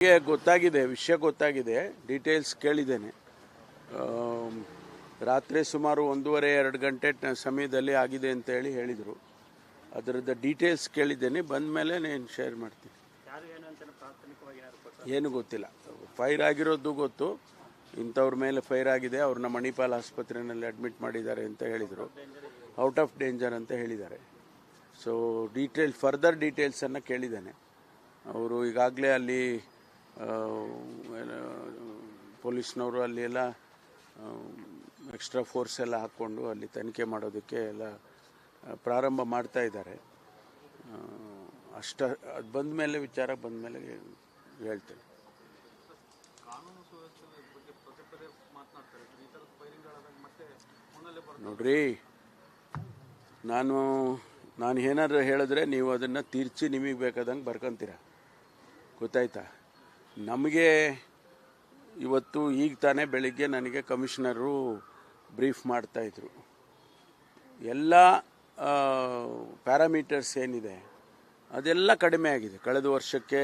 ಗೊತ್ತಾಗಿದೆ, ವಿಷಯ ಗೊತ್ತಾಗಿದೆ, ಡೀಟೇಲ್ಸ್ ಕೇಳಿದ್ದೇನೆ. ರಾತ್ರಿ ಸುಮಾರು 1:30-2 ಗಂಟೆ ಸಮಯದಲ್ಲಿ ಆಗಿದೆ ಅಂತ ಹೇಳಿದರು. ಅದರದ್ದು ಡೀಟೇಲ್ಸ್ ಕೇಳಿದ್ದೇನೆ, ಬಂದ ಮೇಲೆ ನಾನು ಶೇರ್ ಮಾಡ್ತೀನಿ. ಏನು ಗೊತ್ತಿಲ್ಲ. ಫೈರ್ ಆಗಿರೋದು ಗೊತ್ತು, ಇಂಥವ್ರ ಮೇಲೆ ಫೈರ್ ಆಗಿದೆ, ಅವ್ರನ್ನ ಮಣಿಪಾಲ್ ಆಸ್ಪತ್ರೆಯಲ್ಲಿ ಅಡ್ಮಿಟ್ ಮಾಡಿದ್ದಾರೆ ಅಂತ ಹೇಳಿದರು. ಔಟ್ ಆಫ್ ಡೇಂಜರ್ ಅಂತ ಹೇಳಿದ್ದಾರೆ. ಸೊ ಫರ್ದರ್ ಡೀಟೇಲ್ಸನ್ನು ಕೇಳಿದ್ದೇನೆ. ಅವರು ಈಗಾಗಲೇ ಅಲ್ಲಿ ಪೊಲೀಸ್ನವರು ಅಲ್ಲಿ ಎಲ್ಲ ಎಕ್ಸ್ಟ್ರಾ ಫೋರ್ಸ್ ಎಲ್ಲ ಹಾಕ್ಕೊಂಡು ಅಲ್ಲಿ ತನಿಖೆ ಮಾಡೋದಕ್ಕೆ ಎಲ್ಲ ಪ್ರಾರಂಭ ಮಾಡ್ತಾ ಇದ್ದಾರೆ. ಅದು ಬಂದ ಮೇಲೆ ವಿಚಾರ ಬಂದ ಮೇಲೆ ಹೇಳ್ತೇನೆ. ನೋಡ್ರಿ, ನಾನು ಏನಾದ್ರು ಹೇಳಿದ್ರೆ ನೀವು ಅದನ್ನು ತೀರ್ಚಿ ನಿಮಗೆ ಬೇಕಾದಂಗೆ ಬರ್ಕೊಂತೀರ, ಗೊತ್ತಾಯ್ತಾ? ನಮಗೆ ಇವತ್ತು ಈಗ ತಾನೇ ಬೆಳಿಗ್ಗೆ ನನಗೆ ಕಮಿಷನರು ಬ್ರೀಫ್ ಮಾಡ್ತಾಯಿದ್ರು. ಎಲ್ಲ ಪ್ಯಾರಾಮೀಟರ್ಸ್ ಏನಿದೆ ಅದೆಲ್ಲ ಕಡಿಮೆ ಆಗಿದೆ. ಕಳೆದ ವರ್ಷಕ್ಕೆ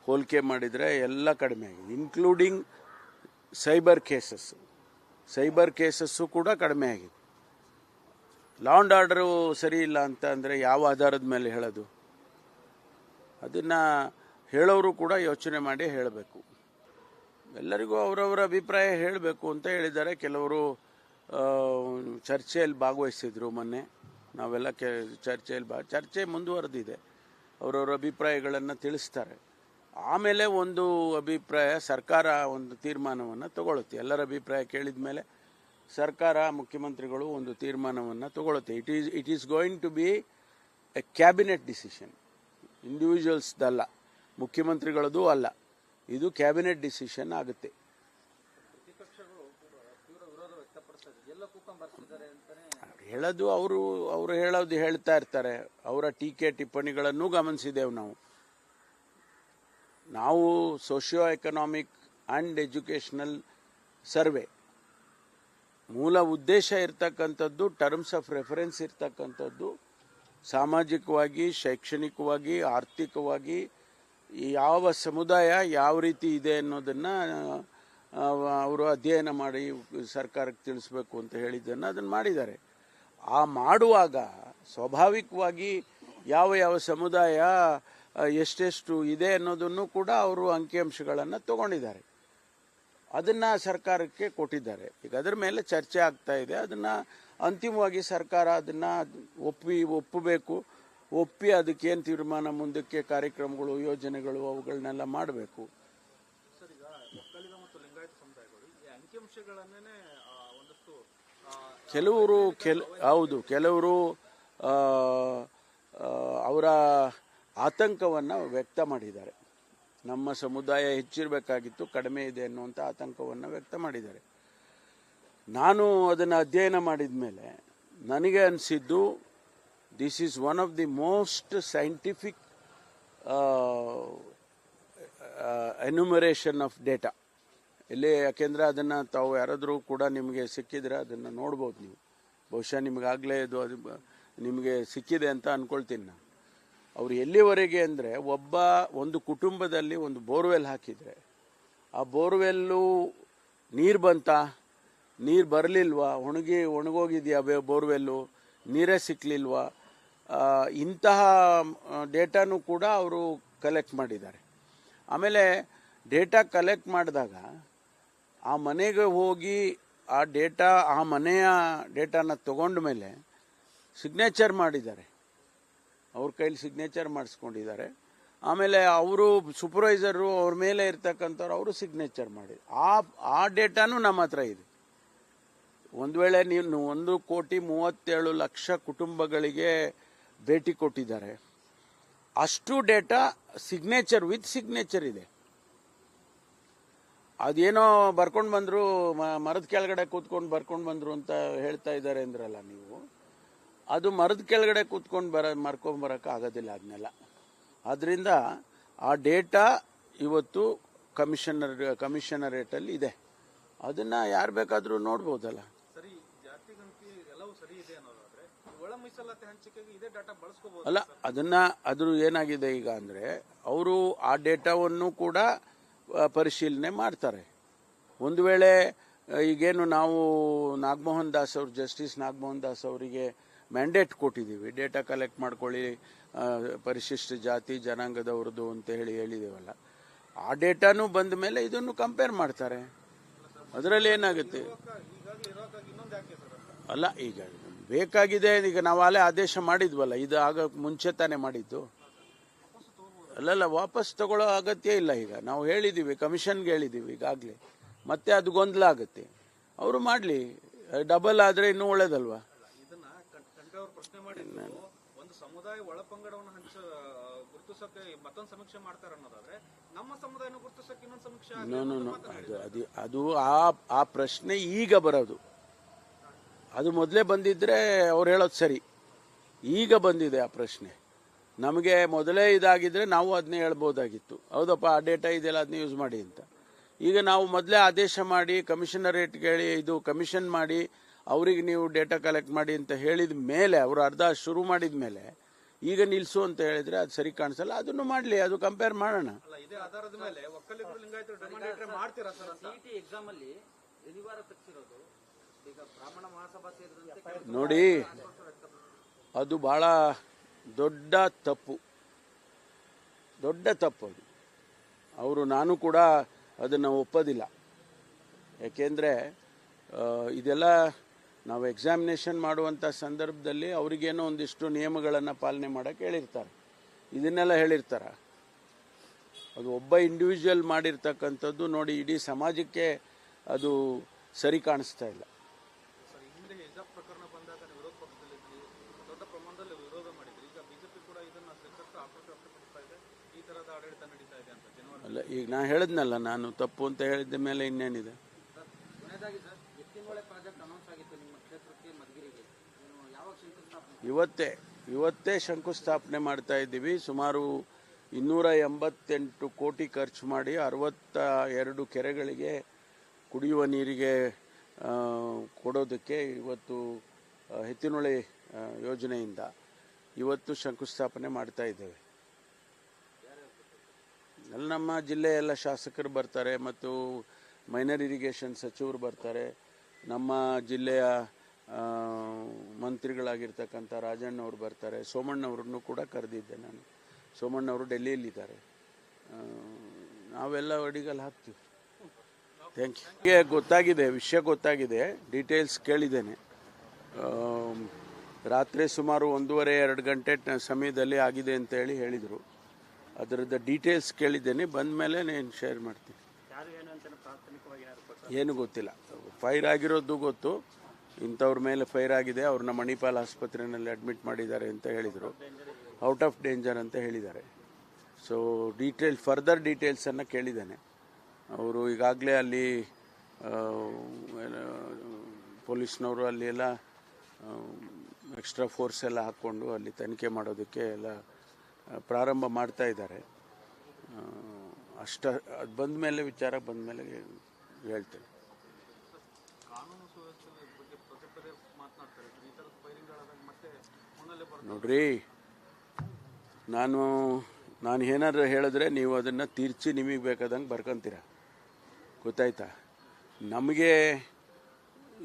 ಹೋಲಿಕೆ ಮಾಡಿದರೆ ಎಲ್ಲ ಕಡಿಮೆ ಆಗಿದೆ, ಇನ್ಕ್ಲೂಡಿಂಗ್ ಸೈಬರ್ ಕೇಸಸ್ಸು ಕೂಡ ಕಡಿಮೆ ಆಗಿದೆ. ಲಾ ಆ್ಯಂಡ್ ಆರ್ಡರು ಸರಿ ಇಲ್ಲ ಅಂತ ಅಂದರೆ ಯಾವ ಆಧಾರದ ಮೇಲೆ ಹೇಳೋದು? ಅದನ್ನು ಹೇಳೋರು ಕೂಡ ಯೋಚನೆ ಮಾಡಿ ಹೇಳಬೇಕು. ಎಲ್ಲರಿಗೂ ಅವರವರ ಅಭಿಪ್ರಾಯ ಹೇಳಬೇಕು ಅಂತ ಹೇಳಿದ್ದಾರೆ. ಕೆಲವರು ಚರ್ಚೆಯಲ್ಲಿ ಭಾಗವಹಿಸಿದ್ರು ಮೊನ್ನೆ. ನಾವೆಲ್ಲ ಚರ್ಚೆ ಮುಂದುವರೆದಿದೆ. ಅವರವರ ಅಭಿಪ್ರಾಯಗಳನ್ನು ತಿಳಿಸ್ತಾರೆ. ಆಮೇಲೆ ಒಂದು ಅಭಿಪ್ರಾಯ, ಸರ್ಕಾರ ಒಂದು ತೀರ್ಮಾನವನ್ನು ತಗೊಳುತ್ತೆ. ಎಲ್ಲರ ಅಭಿಪ್ರಾಯ ಕೇಳಿದ ಮೇಲೆ ಸರ್ಕಾರ, ಮುಖ್ಯಮಂತ್ರಿಗಳು ಒಂದು ತೀರ್ಮಾನವನ್ನು ತಗೊಳುತ್ತೆ. It is going to be a cabinet decision, ಇಂಡಿವಿಜುವಲ್ಸ್ದಲ್ಲ, ಮುಖ್ಯಮಂತ್ರಿಗಳದ್ದು ಅಲ್ಲ. ಇದು ಕ್ಯಾಬಿನೆಟ್ ಡಿಸಿಷನ್ ಆಗುತ್ತೆ. ಹೇಳೋದು ಅವರು ಹೇಳೋದು ಹೇಳ್ತಾ ಇರ್ತಾರೆ. ಅವರ ಟೀಕೆ ಟಿಪ್ಪಣಿಗಳನ್ನು ಗಮನಿಸಿದೆವು ನಾವು socio economic and educational survey ಮೂಲ ಉದ್ದೇಶ ಇರ್ತಕ್ಕಂಥದ್ದು, ಟರ್ಮ್ಸ್ ಆಫ್ ರೆಫರೆನ್ಸ್ ಇರ್ತಕ್ಕಂಥದ್ದು, ಸಾಮಾಜಿಕವಾಗಿ, ಶೈಕ್ಷಣಿಕವಾಗಿ, ಆರ್ಥಿಕವಾಗಿ ಯಾವ ಸಮುದಾಯ ಯಾವ ರೀತಿ ಇದೆ ಅನ್ನೋದನ್ನು ಅವರು ಅಧ್ಯಯನ ಮಾಡಿ ಸರ್ಕಾರಕ್ಕೆ ತಿಳಿಸ್ಬೇಕು ಅಂತ ಹೇಳಿದ್ದನ್ನು ಅದನ್ನು ಮಾಡಿದ್ದಾರೆ. ಆ ಮಾಡುವಾಗ ಸ್ವಾಭಾವಿಕವಾಗಿ ಯಾವ ಸಮುದಾಯ ಎಷ್ಟೆಷ್ಟು ಇದೆ ಅನ್ನೋದನ್ನು ಕೂಡ ಅವರು ಅಂಕಿಅಂಶಗಳನ್ನು ತಗೊಂಡಿದ್ದಾರೆ. ಅದನ್ನು ಸರ್ಕಾರಕ್ಕೆ ಕೊಟ್ಟಿದ್ದಾರೆ. ಈಗ ಅದರ ಮೇಲೆ ಚರ್ಚೆ ಆಗ್ತಾ ಇದೆ. ಅದನ್ನು ಅಂತಿಮವಾಗಿ ಸರ್ಕಾರ ಅದನ್ನು ಒಪ್ಪಬೇಕು. ಒಪ್ಪಿ ಅದಕ್ಕೇನು ತೀರ್ಮಾನ, ಮುಂದಕ್ಕೆ ಕಾರ್ಯಕ್ರಮಗಳು, ಯೋಜನೆಗಳು, ಅವುಗಳನ್ನೆಲ್ಲ ಮಾಡಬೇಕು. ಕೆಲವರು ಅವರ ಆತಂಕವನ್ನು ವ್ಯಕ್ತ ಮಾಡಿದ್ದಾರೆ. ನಮ್ಮ ಸಮುದಾಯ ಹೆಚ್ಚಿರಬೇಕಾಗಿತ್ತು, ಕಡಿಮೆ ಇದೆ ಅನ್ನುವಂಥ ಆತಂಕವನ್ನು ವ್ಯಕ್ತ ಮಾಡಿದ್ದಾರೆ. ನಾನು ಅದನ್ನು ಅಧ್ಯಯನ ಮಾಡಿದ ಮೇಲೆ ನನಗೆ ಅನಿಸಿದ್ದು, this is one of the most scientific enumeration of data ಇಲ್ಲಿ. ಯಾಕೆಂದರೆ ಅದನ್ನು ತಾವು ಯಾರಾದರೂ ಕೂಡ ನಿಮಗೆ ಸಿಕ್ಕಿದ್ರೆ ಅದನ್ನು ನೋಡ್ಬೋದು ನೀವು. ಬಹುಶಃ ನಿಮಗಾಗಲೇ ಅದು ನಿಮಗೆ ಸಿಕ್ಕಿದೆ ಅಂತ ಅಂದ್ಕೊಳ್ತೀನಿ ನಾನು. ಅವರು ಎಲ್ಲಿವರೆಗೆ ಅಂದರೆ, ಒಂದು ಕುಟುಂಬದಲ್ಲಿ ಒಂದು ಬೋರ್ವೆಲ್ ಹಾಕಿದರೆ ಆ ಬೋರ್ವೆಲ್ಲು ನೀರು ಬಂತಾ, ನೀರು ಬರಲಿಲ್ವಾ, ಒಣಗೋಗಿದೆಯಾ ಬೋರ್ವೆಲ್ಲು, ನೀರೇ ಸಿಕ್ಕಲಿಲ್ವಾ, ಇಂತಹ ಡೇಟಾನು ಕೂಡ ಅವರು ಕಲೆಕ್ಟ್ ಮಾಡಿದ್ದಾರೆ. ಆಮೇಲೆ ಡೇಟಾ ಕಲೆಕ್ಟ್ ಮಾಡಿದಾಗ ಆ ಮನೆಗೆ ಹೋಗಿ ಆ ಮನೆಯ ಡೇಟಾನ ತಗೊಂಡ ಮೇಲೆ ಸಿಗ್ನೇಚರ್ ಮಾಡಿದ್ದಾರೆ. ಅವ್ರ ಕೈಲಿ ಸಿಗ್ನೇಚರ್ ಮಾಡಿಸ್ಕೊಂಡಿದ್ದಾರೆ. ಆಮೇಲೆ ಅವರು ಸೂಪರ್ವೈಸರು, ಅವ್ರ ಮೇಲೆ ಇರ್ತಕ್ಕಂಥವ್ರು, ಅವರು ಸಿಗ್ನೇಚರ್ ಮಾಡಿ ಆ ಡೇಟಾನು ನಮ್ಮ ಹತ್ರ ಇದೆ. ಒಂದು ವೇಳೆ ನೀವು 1,37,00,000 ಕುಟುಂಬಗಳಿಗೆ ಭೇಟಿ ಕೊಟ್ಟಿದ್ದಾರೆ. ಅಷ್ಟು ಡೇಟಾ ವಿತ್ ಸಿಗ್ನೇಚರ್ ಇದೆ. ಅದೇನೋ ಬರ್ಕೊಂಡು ಬಂದರು, ಮರದ ಕೆಳಗಡೆ ಕೂತ್ಕೊಂಡು ಬರ್ಕೊಂಡು ಬಂದರು ಅಂತ ಹೇಳ್ತಾ ಇದ್ದಾರೆ ಅಂದ್ರಲ್ಲ ನೀವು. ಅದು ಮರದ ಕೆಳಗಡೆ ಕೂತ್ಕೊಂಡು ಮರ್ಕೊಂಬರಕ್ಕೆ ಆಗೋದಿಲ್ಲ ಅದನ್ನೆಲ್ಲ. ಆದ್ದರಿಂದ ಆ ಡೇಟಾ ಇವತ್ತು ಕಮಿಷನರೇಟಲ್ಲಿ ಇದೆ. ಅದನ್ನು ಯಾರು ಬೇಕಾದರೂ ನೋಡ್ಬೋದಲ್ಲ. ಅಲ್ಲ, ಅದ್ರ ಏನಾಗಿದೆ ಈಗ ಅಂದರೆ, ಅವರು ಆ ಡೇಟಾವನ್ನು ಕೂಡ ಪರಿಶೀಲನೆ ಮಾಡ್ತಾರೆ. ಒಂದು ವೇಳೆ ಈಗೇನು ನಾವು ನಾಗಮೋಹನ್ ದಾಸ್ ಅವರು, ಜಸ್ಟಿಸ್ ನಾಗಮೋಹನ್ ದಾಸ್ ಅವರಿಗೆ ಮ್ಯಾಂಡೇಟ್ ಕೊಟ್ಟಿದ್ದೀವಿ, ಡೇಟಾ ಕಲೆಕ್ಟ್ ಮಾಡ್ಕೊಳ್ಳಿ ಪರಿಶಿಷ್ಟ ಜಾತಿ ಜನಾಂಗದವ್ರದ್ದು ಅಂತ ಹೇಳಿದ್ದೇವಲ್ಲ, ಆ ಡೇಟಾನು ಬಂದ ಮೇಲೆ ಇದನ್ನು ಕಂಪೇರ್ ಮಾಡ್ತಾರೆ. ಅದರಲ್ಲಿ ಏನಾಗುತ್ತೆ ಅಲ್ಲ, ಈಗ ಬೇಕಾಗಿದೆ, ಈಗ ನಾವು ಅಲ್ಲೇ ಆದೇಶ ಮಾಡಿದ್ವಲ್ಲ, ಇದು ಆಗ ಮುಂಚೆ ತಾನೇ ಮಾಡಿದ್ದು ಅಲ್ಲಲ್ಲ, ವಾಪಸ್ ತಗೊಳ್ಳೋ ಅಗತ್ಯ ಇಲ್ಲ. ಈಗ ನಾವು ಹೇಳಿದ್ದೀವಿ, ಕಮಿಷನ್ಗೆ ಹೇಳಿದ್ದೀವಿ ಈಗಾಗಲೇ, ಮತ್ತೆ ಅದು ಗೊಂದಲ ಆಗುತ್ತೆ. ಅವರು ಮಾಡಲಿ, ಡಬಲ್ ಆದರೆ ಇನ್ನೂ ಒಳ್ಳೇದಲ್ವಾ. ಒಂದು ಸಮುದಾಯ ಒಳಪಂಗಡವನ್ನು ಗುರುತಿಸಕ್ಕೆ ಮತ್ತೊಂದು ಸಮೀಕ್ಷೆ ಮಾಡ್ತಾರೆ ಅನ್ನೋದಾದ್ರೆ, ನಮ್ಮ ಸಮುದಾಯನ ಗುರುತಿಸಕ್ಕೆ ಇನ್ನೊಂದು ಸಮೀಕ್ಷೆ ಅದು ಆ ಪ್ರಶ್ನೆ ಈಗ ಬರೋದು. ಅದು ಮೊದಲೇ ಬಂದಿದ್ರೆ ಅವ್ರು ಹೇಳೋದು ಸರಿ. ಈಗ ಬಂದಿದೆ ಆ ಪ್ರಶ್ನೆ. ನಮಗೆ ಮೊದಲೇ ಇದಾಗಿದ್ರೆ ನಾವು ಅದನ್ನೇ ಹೇಳ್ಬೋದಾಗಿತ್ತು, ಹೌದಪ್ಪ ಆ ಡೇಟಾ ಇದೆಯಲ್ಲ ಅದನ್ನ ಯೂಸ್ ಮಾಡಿ ಅಂತ. ಈಗ ನಾವು ಮೊದಲೇ ಆದೇಶ ಮಾಡಿ ಕಮಿಷನರೇಟ್ಗೆ ಹೇಳಿ ಇದು ಕಮಿಷನ್ ಮಾಡಿ ಅವ್ರಿಗೆ ನೀವು ಡೇಟಾ ಕಲೆಕ್ಟ್ ಮಾಡಿ ಅಂತ ಹೇಳಿದ ಮೇಲೆ, ಅವರು ಅರ್ಧ ಶುರು ಮಾಡಿದ ಮೇಲೆ ಈಗ ನಿಲ್ಸು ಅಂತ ಹೇಳಿದ್ರೆ ಅದು ಸರಿ ಕಾಣಿಸಲ್ಲ. ಅದನ್ನು ಮಾಡಲಿ, ಅದು ಕಂಪೇರ್ ಮಾಡೋಣ. ನೋಡಿ, ಅದು ಬಹಳ ದೊಡ್ಡ ತಪ್ಪು ಅದು. ಅವರು, ನಾನು ಕೂಡ ಅದನ್ನು ಒಪ್ಪೋದಿಲ್ಲ. ಯಾಕೆಂದರೆ ಇದೆಲ್ಲ ನಾವು ಎಕ್ಸಾಮಿನೇಷನ್ ಮಾಡುವಂಥ ಸಂದರ್ಭದಲ್ಲಿ ಅವರಿಗೇನೋ ಒಂದಿಷ್ಟು ನಿಯಮಗಳನ್ನು ಪಾಲನೆ ಮಾಡೋಕ್ಕೆ ಹೇಳಿರ್ತಾರೆ, ಇದನ್ನೆಲ್ಲ ಹೇಳಿರ್ತಾರೆ. ಅದು ಒಬ್ಬ ಇಂಡಿವಿಜುವಲ್ ಮಾಡಿರ್ತಕ್ಕಂಥದ್ದು ನೋಡಿ, ಇಡೀ ಸಮಾಜಕ್ಕೆ ಅದು ಸರಿ ಕಾಣಿಸ್ತಾ ಇಲ್ಲ. ಅಲ್ಲ, ಈಗ ನಾನು ಹೇಳಿದ್ನಲ್ಲ, ನಾನು ತಪ್ಪು ಅಂತ ಹೇಳಿದ ಮೇಲೆ ಇನ್ನೇನಿದೆ. ಇವತ್ತೇ ಶಂಕುಸ್ಥಾಪನೆ ಮಾಡ್ತಾ ಇದ್ದೀವಿ. ಸುಮಾರು 288 ಕೋಟಿ ಖರ್ಚು ಮಾಡಿ 62 ಕೆರೆಗಳಿಗೆ ಕುಡಿಯುವ ನೀರಿಗೆ ಕೊಡೋದಕ್ಕೆ ಇವತ್ತು ಎತ್ತಿನಹೊಳೆ ಯೋಜನೆಯಿಂದ ಇವತ್ತು ಶಂಕುಸ್ಥಾಪನೆ ಮಾಡ್ತಾ ಇದ್ದೇವೆ. ಅಲ್ಲಿ ನಮ್ಮ ಜಿಲ್ಲೆಯ ಎಲ್ಲ ಶಾಸಕರು ಬರ್ತಾರೆ, ಮತ್ತು ಮೈನರ್ ಇರಿಗೇಷನ್ ಸಚಿವರು ಬರ್ತಾರೆ. ನಮ್ಮ ಜಿಲ್ಲೆಯ ಮಂತ್ರಿಗಳಾಗಿರ್ತಕ್ಕಂಥ ರಾಜಣ್ಣವರು ಬರ್ತಾರೆ. ಸೋಮಣ್ಣವ್ರನ್ನು ಕೂಡ ಕರೆದಿದ್ದೆ ನಾನು. ಸೋಮಣ್ಣವರು ಡೆಲ್ಲಿಯಲ್ಲಿದ್ದಾರೆ. ನಾವೆಲ್ಲ ಅಡಿಗಲ್ಲಿ ಹಾಕ್ತೀವಿ. Thank you. ಗೊತ್ತಾಗಿದೆ, ವಿಷಯ ಗೊತ್ತಾಗಿದೆ, ಡೀಟೇಲ್ಸ್ ಕೇಳಿದ್ದೇನೆ. ರಾತ್ರಿ ಸುಮಾರು 1:30-2 ಗಂಟೆ ಸಮಯದಲ್ಲಿ ಆಗಿದೆ ಅಂತ ಹೇಳಿದರು. ಅದರದ್ದು ಡೀಟೇಲ್ಸ್ ಕೇಳಿದ್ದೇನೆ, ಬಂದ ಮೇಲೆ ನಾನು ಶೇರ್ ಮಾಡ್ತೀನಿ. ಏನು ಗೊತ್ತಿಲ್ಲ. ಫೈರ್ ಆಗಿರೋದು ಗೊತ್ತು, ಇಂಥವ್ರ ಮೇಲೆ ಫೈರ್ ಆಗಿದೆ, ಅವ್ರನ್ನ ಮಣಿಪಾಲ್ ಆಸ್ಪತ್ರೆಯಲ್ಲಿ ಅಡ್ಮಿಟ್ ಮಾಡಿದ್ದಾರೆ ಅಂತ ಹೇಳಿದರು. ಔಟ್ ಆಫ್ ಡೇಂಜರ್ ಅಂತ ಹೇಳಿದ್ದಾರೆ. ಸೊ ಫರ್ದರ್ ಡೀಟೇಲ್ಸನ್ನು ಕೇಳಿದ್ದೇನೆ. ಅವರು ಈಗಾಗಲೇ ಅಲ್ಲಿ ಪೊಲೀಸ್ನವರು ಅಲ್ಲಿ ಎಲ್ಲ ಎಕ್ಸ್ಟ್ರಾ ಫೋರ್ಸ್ ಎಲ್ಲ ಹಾಕ್ಕೊಂಡು ಅಲ್ಲಿ ತನಿಖೆ ಮಾಡೋದಕ್ಕೆ ಎಲ್ಲ ಪ್ರಾರಂಭ ಮಾಡ್ತಾ ಇದ್ದಾರೆ. ಅದು ಬಂದ ಮೇಲೆ, ವಿಚಾರ ಬಂದ ಮೇಲೆ ಹೇಳ್ತೇನೆ. ನೋಡ್ರಿ, ನಾನು ಏನಾದ್ರು ಹೇಳಿದ್ರೆ ನೀವು ಅದನ್ನು ತೀರ್ಚಿ ನಿಮಗೆ ಬೇಕಾದಂಗೆ ಬರ್ಕೊಂತೀರ, ಗೊತ್ತಾಯ್ತಾ. ನಮಗೆ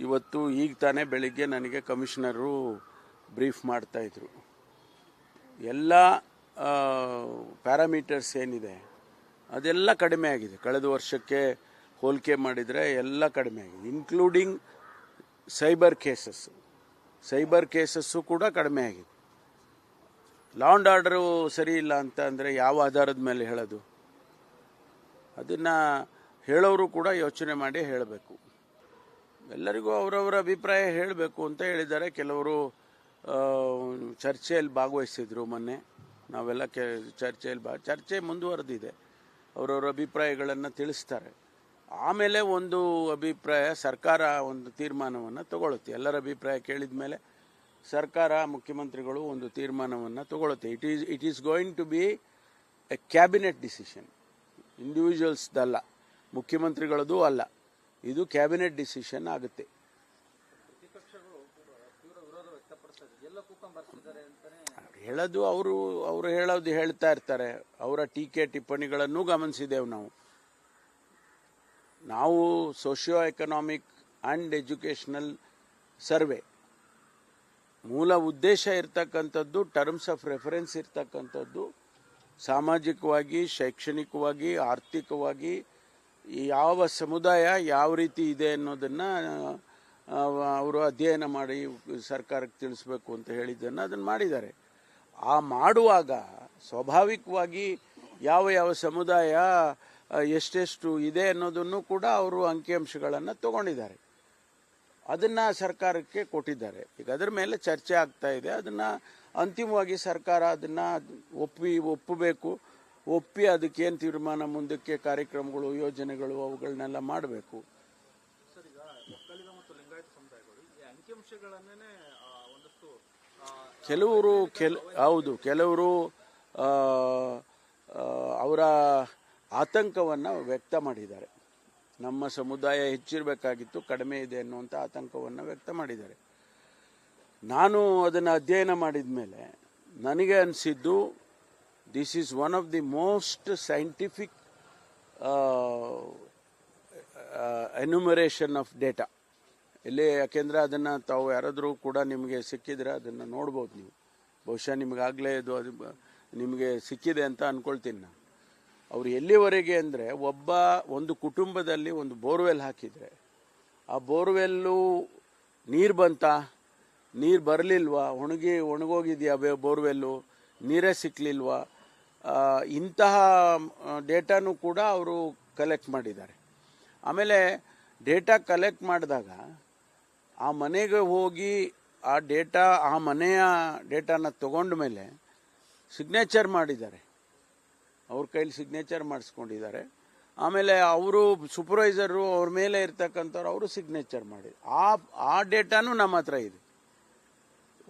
ಇವತ್ತು ಈಗ ತಾನೇ ಬೆಳಿಗ್ಗೆ ನನಗೆ ಕಮಿಷನರು ಬ್ರೀಫ್ ಮಾಡ್ತಾಯಿದ್ರು. ಎಲ್ಲ ಪ್ಯಾರಾಮೀಟರ್ಸ್ ಏನಿದೆ ಅದೆಲ್ಲ ಕಡಿಮೆ ಆಗಿದೆ. ಕಳೆದ ವರ್ಷಕ್ಕೆ ಹೋಲಿಕೆ ಮಾಡಿದರೆ ಎಲ್ಲ ಕಡಿಮೆ ಆಗಿದೆ, ಇನ್ಕ್ಲೂಡಿಂಗ್ ಸೈಬರ್ ಕೇಸಸ್ಸು ಕೂಡ ಕಡಿಮೆ ಆಗಿದೆ. ಲಾ ಆ್ಯಂಡ್ ಆರ್ಡರು ಸರಿ ಇಲ್ಲ ಅಂತ ಅಂದರೆ ಯಾವ ಆಧಾರದ ಮೇಲೆ ಹೇಳೋದು? ಅದನ್ನು ಹೇಳೋರು ಕೂಡ ಯೋಚನೆ ಮಾಡಿ ಹೇಳಬೇಕು. ಎಲ್ಲರಿಗೂ ಅವರವರ ಅಭಿಪ್ರಾಯ ಹೇಳಬೇಕು ಅಂತ ಹೇಳಿದ್ದಾರೆ. ಕೆಲವರು ಚರ್ಚೆಯಲ್ಲಿ ಭಾಗವಹಿಸಿದ್ರು ಮೊನ್ನೆ. ನಾವೆಲ್ಲ ಚರ್ಚೆ ಮುಂದುವರೆದಿದೆ. ಅವರವರ ಅಭಿಪ್ರಾಯಗಳನ್ನು ತಿಳಿಸ್ತಾರೆ. ಆಮೇಲೆ ಒಂದು ಅಭಿಪ್ರಾಯ, ಸರ್ಕಾರ ಒಂದು ತೀರ್ಮಾನವನ್ನು ತಗೊಳುತ್ತೆ. ಎಲ್ಲರ ಅಭಿಪ್ರಾಯ ಕೇಳಿದ ಮೇಲೆ ಸರ್ಕಾರ, ಮುಖ್ಯಮಂತ್ರಿಗಳು ಒಂದು ತೀರ್ಮಾನವನ್ನು ತಗೊಳುತ್ತೆ. It is going to be a cabinet decision, ಇಂಡಿವಿಜುವಲ್ಸ್ದಲ್ಲ, ಮುಖ್ಯಮಂತ್ರಿಗಳದ್ದು ಅಲ್ಲ. ಇದು ಕ್ಯಾಬಿನೆಟ್ ಡಿಸಿಷನ್ ಆಗುತ್ತೆ. ಹೇಳೋದು ಅವರು ಹೇಳೋದು ಹೇಳ್ತಾ ಇರ್ತಾರೆ. ಅವರ ಟೀಕೆ ಟಿಪ್ಪಣಿಗಳನ್ನು ಗಮನಿಸಿದೆವು ನಾವು. ನಾವು socio economic and educational survey ಮೂಲ ಉದ್ದೇಶ ಇರ್ತಕ್ಕಂಥದ್ದು ಟರ್ಮ್ಸ್ ಆಫ್ ರೆಫರೆನ್ಸ್ ಇರ್ತಕ್ಕಂಥದ್ದು ಸಾಮಾಜಿಕವಾಗಿ, ಶೈಕ್ಷಣಿಕವಾಗಿ, ಆರ್ಥಿಕವಾಗಿ ಯಾವ ಸಮುದಾಯ ಯಾವ ರೀತಿ ಇದೆ ಅನ್ನೋದನ್ನು ಅವರು ಅಧ್ಯಯನ ಮಾಡಿ ಸರ್ಕಾರಕ್ಕೆ ತಿಳಿಸ್ಬೇಕು ಅಂತ ಹೇಳಿದ್ದನ್ನು ಅದನ್ನು ಮಾಡಿದ್ದಾರೆ. ಆ ಮಾಡುವಾಗ ಸ್ವಾಭಾವಿಕವಾಗಿ ಯಾವ ಯಾವ ಸಮುದಾಯ ಎಷ್ಟೆಷ್ಟು ಇದೆ ಅನ್ನೋದನ್ನು ಕೂಡ ಅವರು ಅಂಕಿಅಂಶಗಳನ್ನು ತಗೊಂಡಿದ್ದಾರೆ. ಅದನ್ನು ಸರ್ಕಾರಕ್ಕೆ ಕೊಟ್ಟಿದ್ದಾರೆ. ಈಗ ಅದರ ಮೇಲೆ ಚರ್ಚೆ ಆಗ್ತಾ ಇದೆ. ಅದನ್ನು ಅಂತಿಮವಾಗಿ ಸರ್ಕಾರ ಅದನ್ನು ಒಪ್ಪಬೇಕು. ಒಪ್ಪಿ ಅದಕ್ಕೇನು ತೀರ್ಮಾನ, ಮುಂದಕ್ಕೆ ಕಾರ್ಯಕ್ರಮಗಳು, ಯೋಜನೆಗಳು ಅವುಗಳನ್ನೆಲ್ಲ ಮಾಡಬೇಕು. ಸರ್, ಈಗ ಒಕ್ಕಲಿಗ ಮತ್ತು ಲಿಂಗಾಯತ ಸಮುದಾಯಗಳು ಈ ಅಂಕಿಅಂಶಗಳನ್ನೇ ಒಂದಷ್ಟು ಕೆಲವರು ಅವರ ಆತಂಕವನ್ನು ವ್ಯಕ್ತ ಮಾಡಿದ್ದಾರೆ. ನಮ್ಮ ಸಮುದಾಯ ಹೆಚ್ಚಿರಬೇಕಾಗಿತ್ತು, ಕಡಿಮೆ ಇದೆ ಅನ್ನುವಂಥ ಆತಂಕವನ್ನು ವ್ಯಕ್ತ ಮಾಡಿದ್ದಾರೆ. ನಾನು ಅದನ್ನು ಅಧ್ಯಯನ ಮಾಡಿದ ಮೇಲೆ ನನಗೆ ಅನಿಸಿದ್ದು this is one of the most scientific enumeration of data ಇಲ್ಲಿ. ಯಾಕೆಂದರೆ ಅದನ್ನು ತಾವು ಯಾರಾದರೂ ಕೂಡ ನಿಮಗೆ ಸಿಕ್ಕಿದ್ರೆ ಅದನ್ನು ನೋಡ್ಬೋದು ನೀವು. ಬಹುಶಃ ನಿಮಗಾಗಲೇ ಅದು ನಿಮಗೆ ಸಿಕ್ಕಿದೆ ಅಂತ ಅಂದ್ಕೊಳ್ತೀನಿ ನಾನು. ಅವರು ಎಲ್ಲಿವರೆಗೆ ಅಂದರೆ ಒಂದು ಕುಟುಂಬದಲ್ಲಿ ಒಂದು ಬೋರ್ವೆಲ್ ಹಾಕಿದರೆ ಆ ಬೋರ್ವೆಲ್ಲು ನೀರು ಬಂತಾ, ನೀರು ಬರಲಿಲ್ವಾ, ಒಣಗೋಗಿದೆಯಾ ಬೋರ್ವೆಲ್ಲು, ನೀರೇ ಸಿಕ್ಕಲಿಲ್ವಾ, ಇಂತಹ ಡೇಟಾನು ಕೂಡ ಅವರು ಕಲೆಕ್ಟ್ ಮಾಡಿದ್ದಾರೆ. ಆಮೇಲೆ ಡೇಟಾ ಕಲೆಕ್ಟ್ ಮಾಡಿದಾಗ ಆ ಮನೆಗೆ ಹೋಗಿ ಆ ಮನೆಯ ಡೇಟಾನ ತಗೊಂಡ ಮೇಲೆ ಸಿಗ್ನೇಚರ್ ಮಾಡಿದ್ದಾರೆ. ಅವ್ರ ಕೈಲಿ ಸಿಗ್ನೇಚರ್ ಮಾಡಿಸ್ಕೊಂಡಿದ್ದಾರೆ. ಆಮೇಲೆ ಅವರು ಸೂಪರ್ವೈಸರು ಅವ್ರ ಮೇಲೆ ಇರ್ತಕ್ಕಂಥವ್ರು ಅವರು ಸಿಗ್ನೇಚರ್ ಮಾಡಿ ಆ ಡೇಟಾನು ನಮ್ಮ ಹತ್ರ ಇದೆ.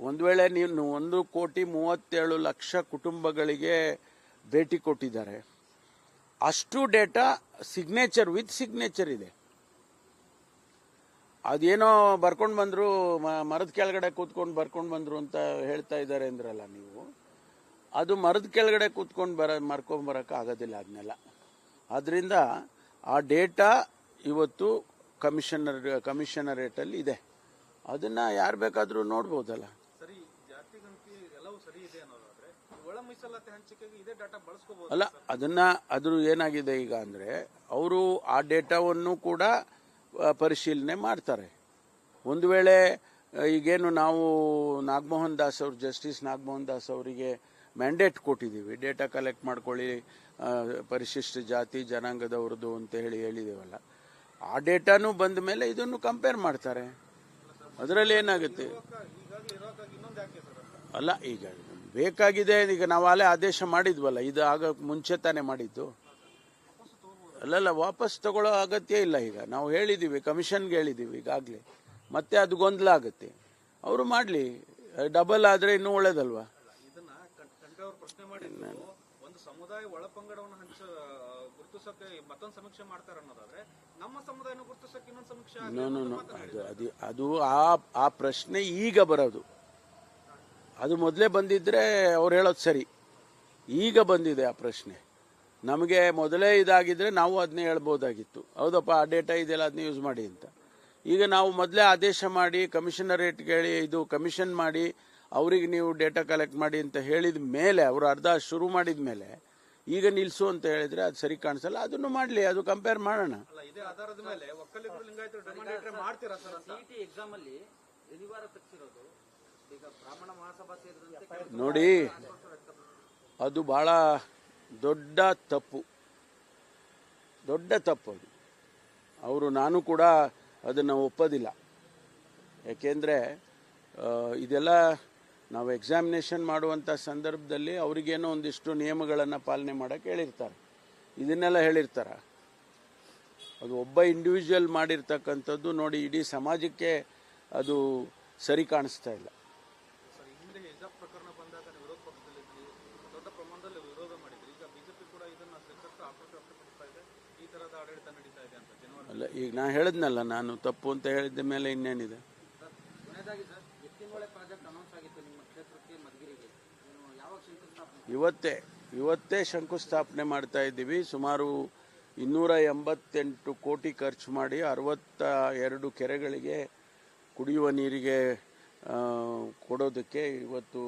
ಒಂದು ವೇಳೆ ನೀವು 1,37,00,000 ಕುಟುಂಬಗಳಿಗೆ ಭೇಟಿ ಕೊಟ್ಟಿದ್ದಾರೆ. ಅಷ್ಟು ಡೇಟಾ ವಿತ್ ಸಿಗ್ನೇಚರ್ ಇದೆ. ಅದೇನೋ ಬರ್ಕೊಂಡು ಬಂದರು, ಮರದ ಕೆಳಗಡೆ ಕೂತ್ಕೊಂಡು ಬರ್ಕೊಂಡು ಬಂದರು ಅಂತ ಹೇಳ್ತಾ ಇದ್ದಾರೆ ಅಂದ್ರಲ್ಲ ನೀವು. ಅದು ಮರದ ಕೆಳಗಡೆ ಕೂತ್ಕೊಂಡು ಮರ್ಕೊಂಬರಕ್ಕೆ ಆಗೋದಿಲ್ಲ ಅದನ್ನೆಲ್ಲ. ಆದ್ದರಿಂದ ಆ ಡೇಟಾ ಇವತ್ತು ಕಮಿಷನರೇಟಲ್ಲಿ ಇದೆ. ಅದನ್ನು ಯಾರು ಬೇಕಾದರೂ ನೋಡ್ಬೋದಲ್ಲ. ಸರಿ, ಜಾತಿ ಗಣತಿ ಎಲ್ಲವೂ ಸರಿ ಇದೆ ಅನ್ನೋದಾದ್ರೆ ಒಳ ಮೀಸಲಾತಿ ಹಂಚಿಕೆಗೆ ಇದೇ ಡಾಟಾ ಬಳಸ್ಕೋಬಹುದು ಅಲ್ಲ. ಅದ್ರ ಏನಾಗಿದೆ ಈಗ ಅಂದರೆ ಅವರು ಆ ಡೇಟಾವನ್ನು ಕೂಡ ಪರಿಶೀಲನೆ ಮಾಡ್ತಾರೆ. ಒಂದು ವೇಳೆ ಈಗೇನು ನಾವು ಜಸ್ಟಿಸ್ ನಾಗಮೋಹನ್ ದಾಸ್ ಅವರಿಗೆ ಮ್ಯಾಂಡೇಟ್ ಕೊಟ್ಟಿದ್ದೀವಿ, ಡೇಟಾ ಕಲೆಕ್ಟ್ ಮಾಡ್ಕೊಳ್ಳಿ ಪರಿಶಿಷ್ಟ ಜಾತಿ ಜನಾಂಗದವ್ರದ್ದು ಅಂತ ಹೇಳಿದೇವಲ್ಲ, ಆ ಡೇಟಾನು ಬಂದ ಮೇಲೆ ಇದನ್ನು ಕಂಪೇರ್ ಮಾಡ್ತಾರೆ. ಅದರಲ್ಲಿ ಏನಾಗುತ್ತೆ ಅಲ್ಲ, ಈಗ ಬೇಕಾಗಿದೆ. ಈಗ ನಾವು ಅಲ್ಲೇ ಆದೇಶ ಮಾಡಿದ್ವಲ್ಲ, ಇದು ಮುಂಚೆ ತಾನೇ ಮಾಡಿದ್ದು ಅಲ್ಲಲ್ಲ, ವಾಪಸ್ ತಗೊಳ್ಳೋ ಅಗತ್ಯ ಇಲ್ಲ. ಈಗ ನಾವು ಹೇಳಿದ್ದೀವಿ, ಕಮಿಷನ್ಗೆ ಹೇಳಿದ್ದೀವಿ ಈಗಾಗಲೇ. ಮತ್ತೆ ಅದು ಗೊಂದಲ ಆಗುತ್ತೆ. ಅವರು ಮಾಡಲಿ, ಡಬಲ್ ಆದರೆ ಇನ್ನೂ ಒಳ್ಳೇದಲ್ವಾ. ಇದನ್ನ ಅವರು ಪ್ರಶ್ನೆ ಮಾಡಿದ್ರು, ಒಂದು ಸಮುದಾಯ ಒಳಪಂಗಡವನ್ನು ಗುರುತಿಸಕ್ಕೆ ಮತ್ತೊಂದು ಸಮೀಕ್ಷೆ ಮಾಡ್ತಾರೆ ಅನ್ನೋದಾದ್ರೆ ನಮ್ಮ ಸಮುದಾಯನ ಗುರುತಿಸಕ್ಕೆ ಇನ್ನೊಂದು ಸಮೀಕ್ಷೆ ಅದು ಆ ಪ್ರಶ್ನೆ ಈಗ ಬರೋದು. ಅದು ಮೊದಲೇ ಬಂದಿದ್ರೆ ಅವ್ರು ಹೇಳೋದು ಸರಿ. ಈಗ ಬಂದಿದೆ ಆ ಪ್ರಶ್ನೆ. ನಮಗೆ ಮೊದಲೇ ಇದಾಗಿದ್ರೆ ನಾವು ಅದನ್ನೇ ಹೇಳ್ಬೋದಾಗಿತ್ತು, ಹೌದಪ್ಪ ಆ ಡೇಟಾ ಇದೆಯಲ್ಲ ಅದನ್ನ ಯೂಸ್ ಮಾಡಿ ಅಂತ. ಈಗ ನಾವು ಮೊದಲೇ ಆದೇಶ ಮಾಡಿ ಕಮಿಷನರೇಟ್ಗೆ ಹೇಳಿ ಇದು ಕಮಿಷನ್ ಮಾಡಿ ಅವ್ರಿಗೆ ನೀವು ಡೇಟಾ ಕಲೆಕ್ಟ್ ಮಾಡಿ ಅಂತ ಹೇಳಿದ ಮೇಲೆ, ಅವರು ಅರ್ಧ ಶುರು ಮಾಡಿದ ಮೇಲೆ ಈಗ ನಿಲ್ಸು ಅಂತ ಹೇಳಿದ್ರೆ ಅದು ಸರಿ ಕಾಣಿಸಲ್ಲ. ಅದನ್ನು ಮಾಡಲಿ, ಅದು ಕಂಪೇರ್ ಮಾಡೋಣ. ಇದೇ ಆಧಾರದ ಮೇಲೆ ಒಕ್ಕಲಿಗರು ಲಿಂಗಾಯತರು ಡಿಮಾಂಡೇಟರಿ ಮಾಡ್ತೀರಾ ಸರ್? ಸಿಇಟಿ ಎಕ್ಸಾಮ್ ಅಲ್ಲಿ ಶನಿವಾರ ತಪ್ಪಿರೋದು ಈಗ ಬ್ರಾಹ್ಮಣ ಮಹಾಸಭಾ ಸೇರಿದಂತೆ ನೋಡಿ, ಅದು ಬಹಳ ದೊಡ್ಡ ತಪ್ಪು ಅದು. ನಾನು ಕೂಡ ಅದನ್ನು ಒಪ್ಪೋದಿಲ್ಲ. ಯಾಕೆಂದರೆ ಇದೆಲ್ಲ ನಾವು ಎಕ್ಸಾಮಿನೇಷನ್ ಮಾಡುವಂಥ ಸಂದರ್ಭದಲ್ಲಿ ಅವರಿಗೇನೋ ಒಂದಿಷ್ಟು ನಿಯಮಗಳನ್ನು ಪಾಲನೆ ಮಾಡೋಕ್ಕೆ ಹೇಳಿರ್ತಾರೆ, ಇದನ್ನೆಲ್ಲ ಹೇಳಿರ್ತಾರೆ. ಅದು ಒಬ್ಬ ಇಂಡಿವಿಜುವಲ್ ಮಾಡಿರ್ತಕ್ಕಂಥದ್ದು ನೋಡಿ ಇಡೀ ಸಮಾಜಕ್ಕೆ ಅದು ಸರಿ ಕಾಣಿಸ್ತಾ ಇಲ್ಲ. ಹಿಂದೆ ಹಿಜಾಬ್ ಪ್ರಕರಣ ಬಂದಾಗ ವಿರೋಧ ಪಕ್ಷದಲ್ಲಿ ದೊಡ್ಡ ಪ್ರಮಾಣದಲ್ಲಿ ವಿರೋಧ ಮಾಡಿದ್ರಿ. ಈಗ ಬಿಜೆಪಿ ಕೂಡ ಇದನ್ನ ಸ್ವೀಕರಿಸಿ ಆಕ್ರೋಶ ವ್ಯಕ್ತಪಡಿಸ್ತಾ ಇದೆ. ಈ ತರಹದ ಆಡಳಿತ ನಡೀತಾ ಇದೆ ಅಂತ ಜನವರಿ ಅಲ್ಲ. ಈಗ ನಾನು ಹೇಳಿದ್ನಲ್ಲ, ನಾನು ತಪ್ಪು ಅಂತ ಹೇಳಿದ ಮೇಲೆ ಇನ್ನೇನಿದೆ. ಕೊನೆಯದಾಗಿ ಸರ್, ಎತ್ತಿನಹೊಳೆ ಪ್ರಾಜೆಕ್ಟ್ ಅನೌನ್ಸ್ ಆಗಿತ್ತು ನಿಮ್ಮ ಕ್ಷೇತ್ರಕ್ಕೆ ಮಧುಗಿರಿಗೆ, ಯಾವಾಗ ಶಂಕುಸ್ಥಾಪನೆ? ಇವತ್ತೇ ಶಂಕುಸ್ಥಾಪನೆ ಮಾಡ್ತಾ ಇದ್ದೀವಿ. ಸುಮಾರು 288 ಕೋಟಿ ಖರ್ಚು ಮಾಡಿ 62 ಕೆರೆಗಳಿಗೆ ಕುಡಿಯುವ ನೀರಿಗೆ ಕೊಡೋದಕ್ಕೆ ಇವತ್ತು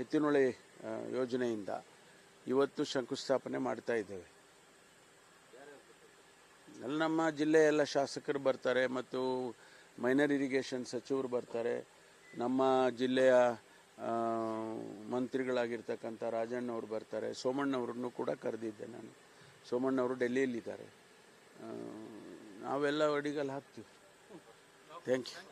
ಎತ್ತಿನಹೊಳೆ ಯೋಜನೆಯಿಂದ ಇವತ್ತು ಶಂಕುಸ್ಥಾಪನೆ ಮಾಡ್ತಾ ಇದ್ದೇವೆ. ಅಲ್ಲಿ ನಮ್ಮ ಜಿಲ್ಲೆಯ ಎಲ್ಲ ಶಾಸಕರು ಬರ್ತಾರೆ ಮತ್ತು ಮೈನರ್ ಇರಿಗೇಷನ್ ಸಚಿವರು ಬರ್ತಾರೆ. ನಮ್ಮ ಜಿಲ್ಲೆಯ ಮಂತ್ರಿಗಳಾಗಿರ್ತಕ್ಕಂಥ ರಾಜಣ್ಣವರು ಬರ್ತಾರೆ. ಸೋಮಣ್ಣವ್ರನ್ನು ಕೂಡ ಕರೆದಿದ್ದೆ ನಾನು. ಸೋಮಣ್ಣವರು ಡೆಲ್ಲಿಯಲ್ಲಿದ್ದಾರೆ. ನಾವೆಲ್ಲ ಅಡಿಗಲ್ಲಿ ಹಾಕ್ತೀವಿ. Thank you.